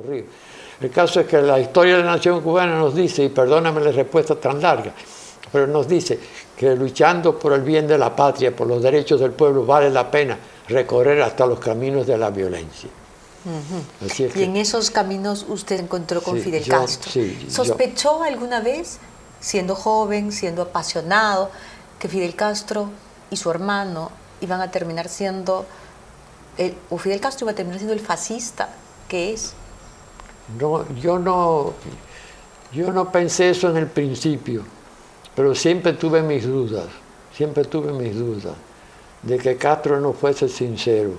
Río. El caso es que la historia de la nación cubana nos dice, y perdóname la respuesta tan larga, pero nos dice que luchando por el bien de la patria, por los derechos del pueblo, vale la pena recorrer hasta los caminos de la violencia. Así es que, y en esos caminos usted encontró con Fidel Castro. ¿Sospechó alguna vez, siendo joven, siendo apasionado, que Fidel Castro y su hermano iban a terminar siendo, o Fidel Castro iba a terminar siendo el fascista que es? No, yo no pensé eso en el principio, pero siempre tuve mis dudas de que Castro no fuese sincero,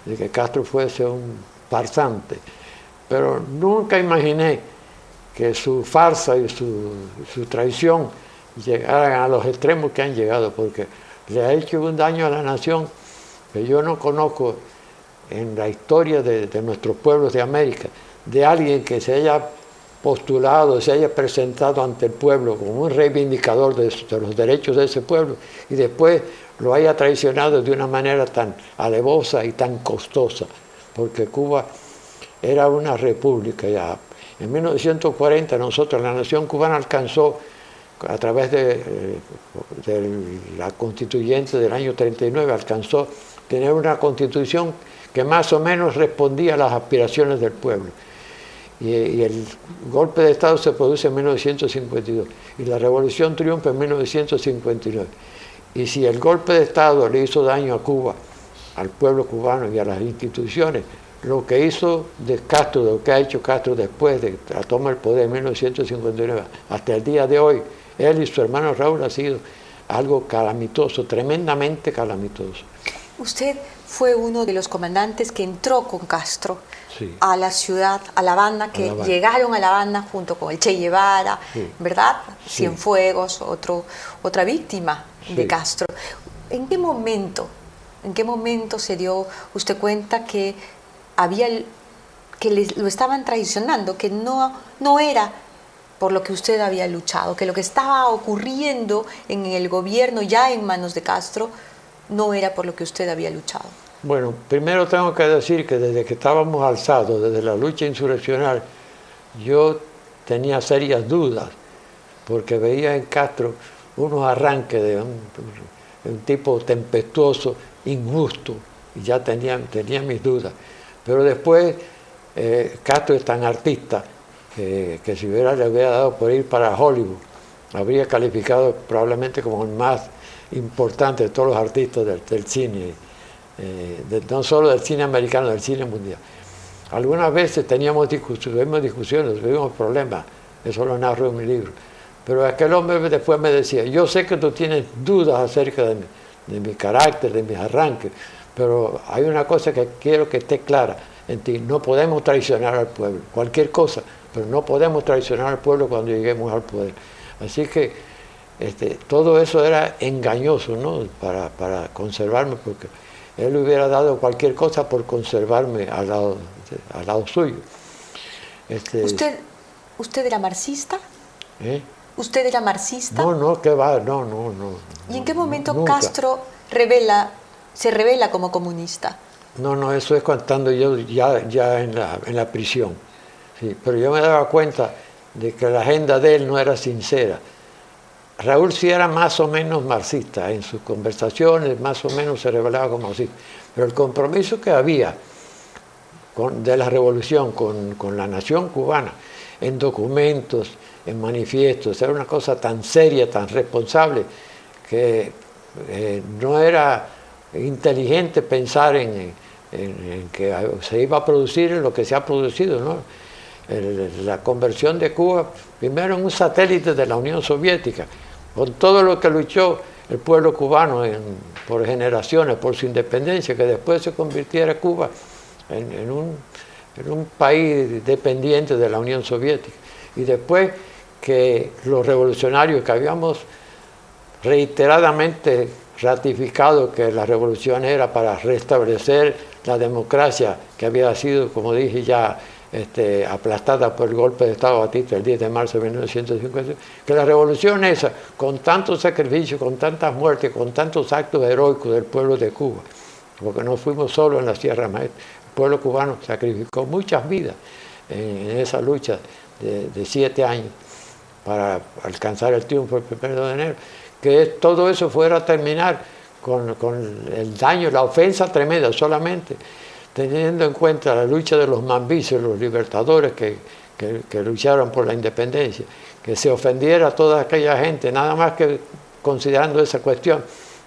de que Castro fuese un farsante, pero nunca imaginé que su farsa y su traición llegaran a los extremos que han llegado, porque le ha hecho un daño a la nación que yo no conozco en la historia de nuestros pueblos de América, de alguien que se haya postulado, se haya presentado ante el pueblo como un reivindicador de los derechos de ese pueblo y después lo haya traicionado de una manera tan alevosa y tan costosa, porque Cuba era una república ya. En 1940 nosotros, la nación cubana alcanzó, a través de la constituyente del año 39, alcanzó tener una constitución que más o menos respondía a las aspiraciones del pueblo. Y el golpe de Estado se produce en 1952 y la revolución triunfa en 1959. Y si el golpe de Estado le hizo daño a Cuba, al pueblo cubano y a las instituciones, lo que hizo de Castro, lo que ha hecho Castro después de la toma del poder en 1959 hasta el día de hoy, él y su hermano Raúl, ha sido algo calamitoso, tremendamente calamitoso. Usted fue uno de los comandantes que entró con Castro a la ciudad, a La Habana, que llegaron a La Habana junto con el Che Guevara, ¿verdad? Cienfuegos, otra víctima de Castro. ¿En qué momento se dio usted cuenta que lo estaban traicionando, que no era por lo que usted había luchado, que lo que estaba ocurriendo en el gobierno ya en manos de Castro no era por lo que usted había luchado? Bueno, primero tengo que decir que desde que estábamos alzados, desde la lucha insurreccional, yo tenía serias dudas, porque veía en Castro unos arranques de un tipo tempestuoso, injusto, y ya tenía mis dudas. Pero después Castro es tan artista que si le hubiera dado por ir para Hollywood, habría calificado probablemente como el más importante de todos los artistas del cine, no solo del cine americano, del cine mundial. Algunas veces tuvimos discusiones, tuvimos problemas, eso lo narro en mi libro, pero aquel hombre después me decía, yo sé que tú tienes dudas acerca de mi carácter, de mis arranques, pero hay una cosa que quiero que esté clara en ti, no podemos traicionar al pueblo, cualquier cosa, pero no podemos traicionar al pueblo cuando lleguemos al poder. Así que todo eso era engañoso, ¿no? para conservarme, porque él hubiera dado cualquier cosa por conservarme al lado suyo. ¿Usted era marxista? ¿Usted era marxista? No, ¿qué va? No. ¿Y en qué momento nunca. Castro se revela como comunista? No, eso es cuando yo ya en la prisión. Sí, pero yo me daba cuenta de que la agenda de él no era sincera. Raúl sí era más o menos marxista, en sus conversaciones más o menos se revelaba como marxista, pero el compromiso que había de la revolución con la nación cubana, en documentos, en manifiestos, era una cosa tan seria, tan responsable, que no era inteligente pensar en que se iba a producir lo que se ha producido, ¿no? La conversión de Cuba, primero en un satélite de la Unión Soviética, con todo lo que luchó el pueblo cubano por generaciones, por su independencia, que después se convirtiera Cuba en un país dependiente de la Unión Soviética. Y después que los revolucionarios que habíamos reiteradamente ratificado que la revolución era para restablecer la democracia que había sido, como dije ya, aplastada por el golpe de Estado Batista el 10 de marzo de 1950, que la revolución esa, con tantos sacrificios, con tantas muertes, con tantos actos heroicos del pueblo de Cuba, porque no fuimos solos en la Sierra Maestra, el pueblo cubano sacrificó muchas vidas en esa lucha de 7 años para alcanzar el triunfo el 1 de enero, que todo eso fuera a terminar con el daño, la ofensa tremenda, solamente teniendo en cuenta la lucha de los mambíes, los libertadores que lucharon por la independencia, que se ofendiera a toda aquella gente, nada más que considerando esa cuestión,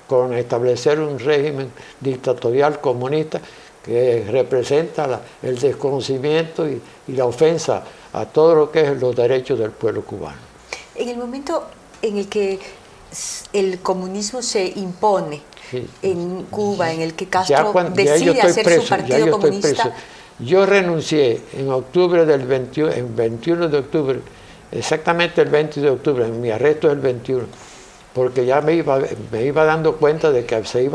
con establecer un régimen dictatorial comunista que representa el desconocimiento y la ofensa a todo lo que es los derechos del pueblo cubano. En el momento en el que el comunismo se impone en Cuba, en el que Castro decide hacer su partido comunista. Yo renuncié en octubre del 21 de octubre, exactamente el 20 de octubre, en mi arresto es el 21, porque ya me iba dando cuenta de que se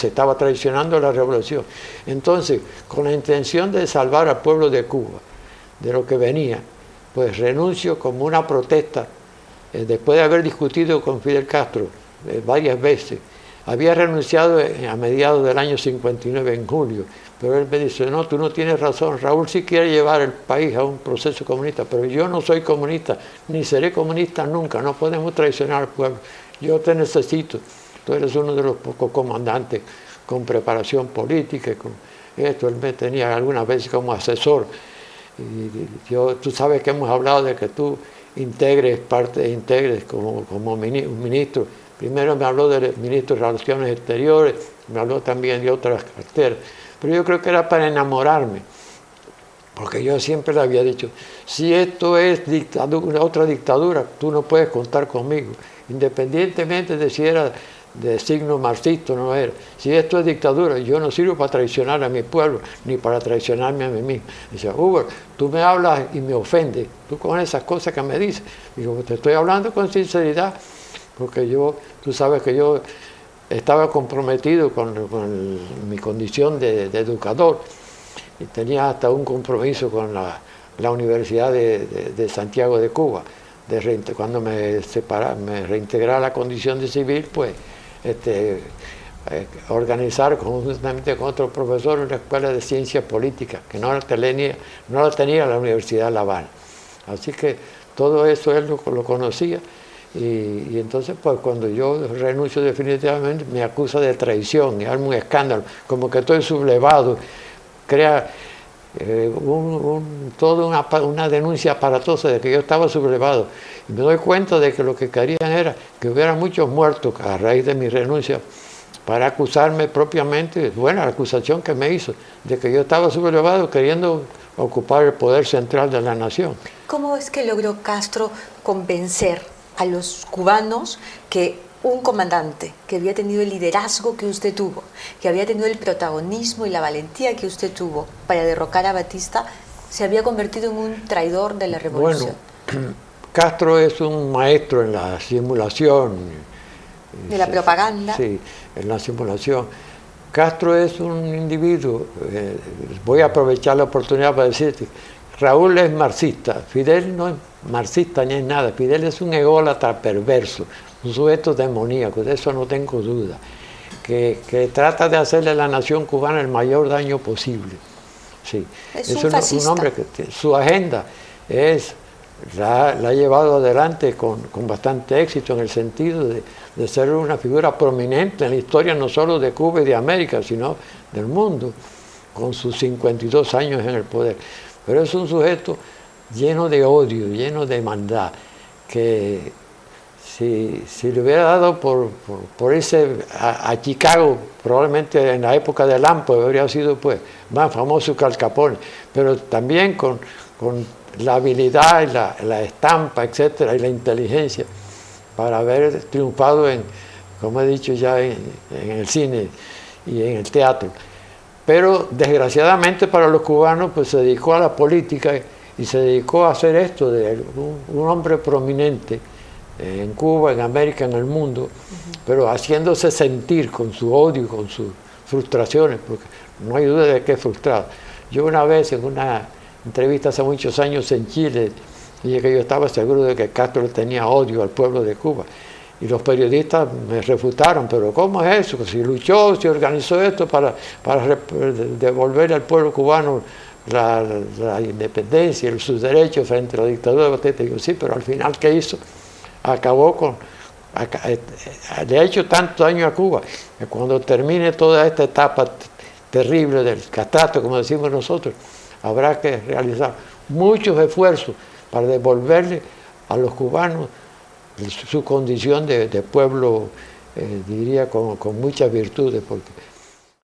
estaba traicionando la revolución. Entonces, con la intención de salvar al pueblo de Cuba de lo que venía, pues renuncio como una protesta. Después de haber discutido con Fidel Castro varias veces, había renunciado a mediados del año 59, en julio, pero él me dice, no, tú no tienes razón, Raúl sí quiere llevar el país a un proceso comunista, pero yo no soy comunista, ni seré comunista nunca, no podemos traicionar al pueblo, yo te necesito, tú eres uno de los pocos comandantes con preparación política, con esto, él me tenía algunas veces como asesor, y tú sabes que hemos hablado de que tú integres como un ministro. Primero me habló del ministro de Relaciones Exteriores, me habló también de otras carteras, pero yo creo que era para enamorarme, porque yo siempre le había dicho, si esto es otra dictadura, tú no puedes contar conmigo, independientemente de si era de signo marxista o no era. Si esto es dictadura, yo no sirvo para traicionar a mi pueblo, ni para traicionarme a mí mismo. Dice, Hugo, tú me hablas y me ofendes, tú con esas cosas que me dices. Digo, te estoy hablando con sinceridad, porque tú sabes que yo estaba comprometido con mi condición de educador, y tenía hasta un compromiso con la Universidad de Santiago de Cuba, cuando me reintegré a la condición de civil, pues organizar conjuntamente con otros profesores una escuela de ciencias políticas, que no la tenía la Universidad de La Habana. Así que todo eso él lo conocía, y entonces pues cuando yo renuncio definitivamente me acusa de traición y arma un escándalo, como que estoy sublevado, crea toda una denuncia aparatosa de que yo estaba sublevado. Y me doy cuenta de que lo que querían era que hubiera muchos muertos a raíz de mi renuncia para acusarme propiamente, bueno, la acusación que me hizo de que yo estaba sublevado queriendo ocupar el poder central de la nación. ¿Cómo es que logró Castro convencer a los cubanos que un comandante que había tenido el liderazgo que usted tuvo, que había tenido el protagonismo y la valentía que usted tuvo para derrocar a Batista, se había convertido en un traidor de la revolución? Bueno, Castro es un maestro en la simulación. De la propaganda. Sí, en la simulación. Castro es un individuo, voy a aprovechar la oportunidad para decirte, Raúl es marxista, Fidel no es marxista ni es nada, Fidel es un ególatra perverso, un sujeto demoníaco, de eso no tengo duda, que trata de hacerle a la nación cubana el mayor daño posible. Sí. Es un hombre que su agenda la ha llevado adelante con bastante éxito, en el sentido de ser una figura prominente en la historia no solo de Cuba y de América, sino del mundo, con sus 52 años en el poder. Pero es un sujeto lleno de odio, lleno de maldad, que si le hubiera dado por irse a Chicago, probablemente en la época de Lampo habría sido pues más famoso que Al Capone, pero también con la habilidad y la estampa, etcétera, y la inteligencia para haber triunfado como he dicho ya, en el cine y en el teatro. Pero desgraciadamente para los cubanos pues se dedicó a la política y se dedicó a hacer esto de un hombre prominente en Cuba, en América, en el mundo, pero haciéndose sentir con su odio, con sus frustraciones, porque no hay duda de que es frustrado. Yo una vez en una entrevista hace muchos años en Chile dije que yo estaba seguro de que Castro tenía odio al pueblo de Cuba, y los periodistas me refutaron, pero ¿cómo es eso? Si luchó, si organizó esto para devolver al pueblo cubano la independencia y sus derechos frente a la dictadura de Batista. Digo, sí, pero al final, ¿qué hizo? Acabó con... Le ha hecho tanto daño a Cuba que cuando termine toda esta etapa terrible del castrato, como decimos nosotros, habrá que realizar muchos esfuerzos para devolverle a los cubanos su condición de pueblo, diría, con muchas virtudes, porque